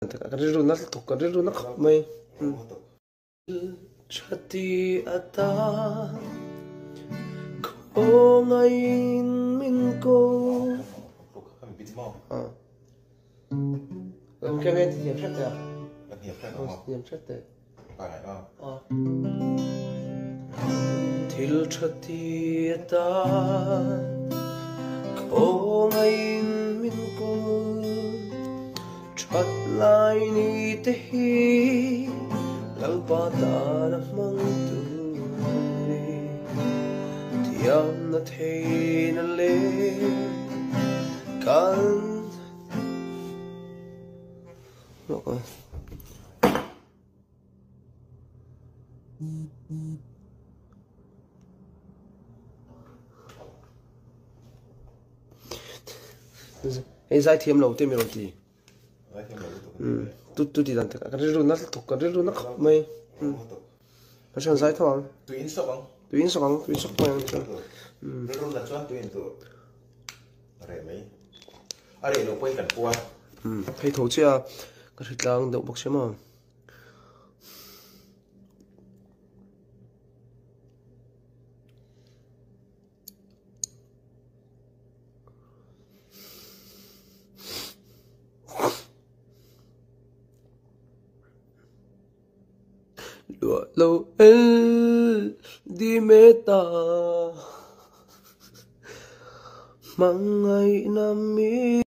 cái rượu nó thuộc cái rượu nó không mày chati ata ko ngayon min ko cái bên thì hiệp rất đẹp hiệp rất đẹp til chati ata ko ngayon min ko chat lại ni te hi lalpa ta na mang tu tiam na the na le kan rồi ấy giải thêm lâu thêm nhiều gì tu đi đàn cái rượu nó thuộc cái rượu nó không mày cái chuyện giải thôi tuyến sọc mày rượu là cho tuyến tu rồi mấy ở đây nó quay gần qua hay thấu chưa cái thịt lang đậu bọc xem mà lúa lâu đi mê ta mang ngày năm mi